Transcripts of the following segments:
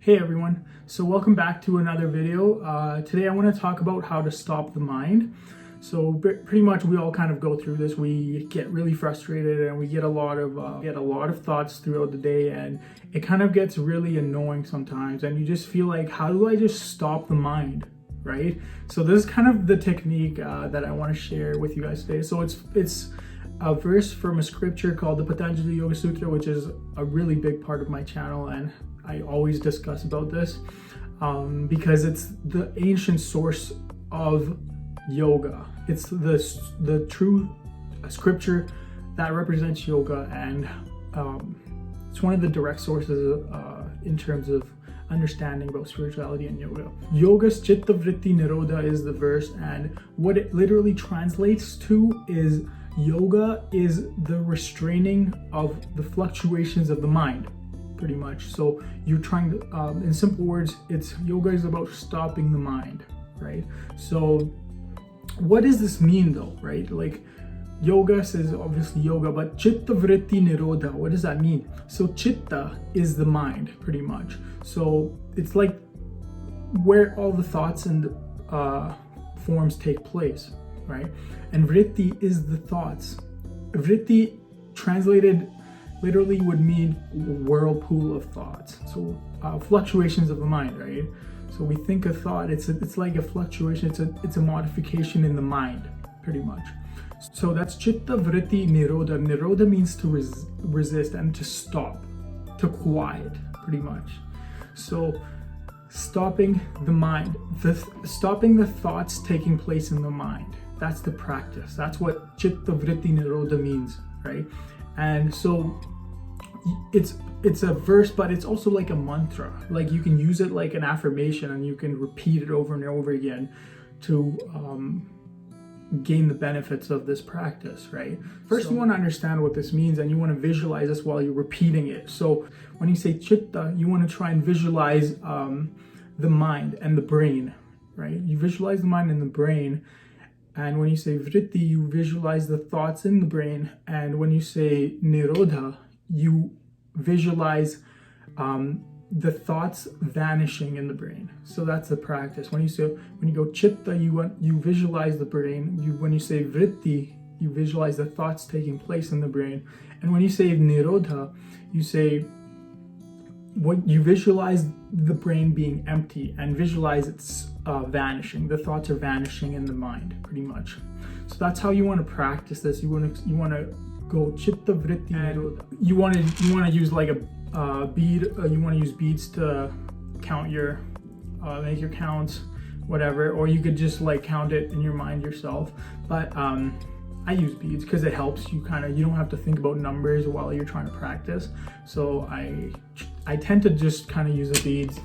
Hey everyone, so welcome back to another video. Today I want to talk about how to stop the mind. So pretty much we all kind of go through this. We get really frustrated and we get a lot of thoughts throughout the day, and it kind of gets really annoying sometimes, and you just feel like, how do I just stop the mind, right? So this is kind of the technique that I want to share with you guys today. So it's a verse from a scripture called the Patanjali Sutra, which is a really big part of my channel, and I always discuss about this because it's the ancient source of yoga. It's the true scripture that represents yoga, and it's one of the direct sources in terms of understanding about spirituality and yoga. Yoga's Chitta Vritti Nirodha is the verse, and what it literally translates to is yoga is the restraining of the fluctuations of the mind, pretty much. So you're trying to, in simple words, yoga is about stopping the mind, right? So what does this mean though, right? Like yoga says obviously yoga, but Chitta Vritti Nirodha, what does that mean? So chitta is the mind, pretty much. So it's like where all the thoughts and forms take place, right? And vritti is the thoughts. Vritti translated literally would mean whirlpool of thoughts. So fluctuations of the mind, right? So we think a thought, it's like a fluctuation, it's a modification in the mind, pretty much. So that's Chitta Vritti Nirodha. Nirodha means to resist and to stop, to quiet, pretty much. So stopping the mind, stopping the thoughts taking place in the mind. That's the practice. That's what Chitta Vritti Nirodha means, right? And so it's a verse, but it's also like a mantra. Like you can use it like an affirmation, and you can repeat it over and over again to gain the benefits of this practice, right? First, you want to understand what this means, and you want to visualize this while you're repeating it. So when you say chitta, you want to try and visualize the mind and the brain, right? You visualize the mind and the brain. And when you say vritti, you visualize the thoughts in the brain. And when you say nirodha, you visualize the thoughts vanishing in the brain. So that's the practice. When you go chitta, you visualize the brain. When you say vritti, you visualize the thoughts taking place in the brain. And when you say nirodha, you visualize the brain being empty and visualize it's vanishing. The thoughts are vanishing in the mind, pretty much. So that's how you want to practice this. You want to go Chitta Vritti Nirodha. You want to use like a bead. You want to use beads to count make your counts, whatever. Or you could just like count it in your mind yourself. But I use beads because it helps you you don't have to think about numbers while you're trying to practice. So I tend to just kind of use the beads.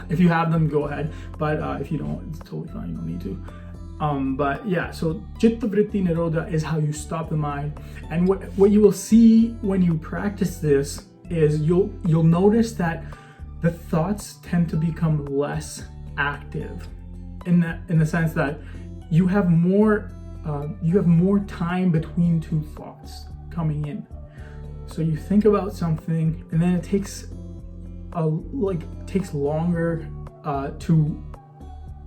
If you have them, go ahead. But if you don't, it's totally fine. You don't need to. But yeah, so Chitta Vritti Nirodha is how you stop the mind. And what you will see when you practice this is you'll notice that the thoughts tend to become less active in the sense that you have more time between two thoughts coming in. So you think about something, and then it takes longer to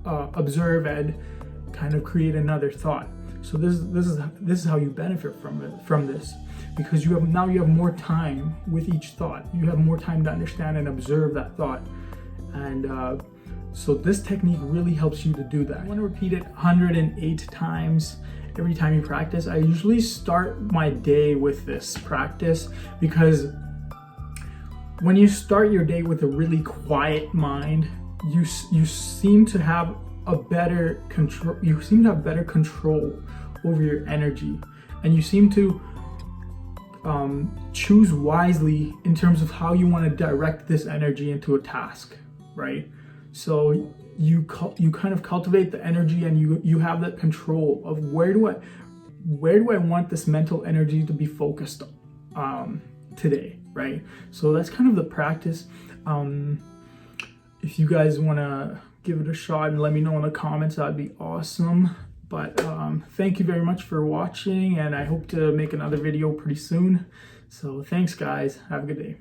observe and kind of create another thought. So this is how you benefit from this, because you have more time with each thought. You have more time to understand and observe that thought, and so this technique really helps you to do that. I want to repeat it 108 times every time you practice. I usually start my day with this practice because when you start your day with a really quiet mind, you seem to have better control. You seem to have better control over your energy, and you seem to choose wisely in terms of how you want to direct this energy into a task, right? So you kind of cultivate the energy, and you have that control of where do I want this mental energy to be focused today, right? So that's kind of the practice. If you guys want to give it a shot and let me know in the comments, that'd be awesome. But thank you very much for watching, and I hope to make another video pretty soon. So thanks guys, have a good day.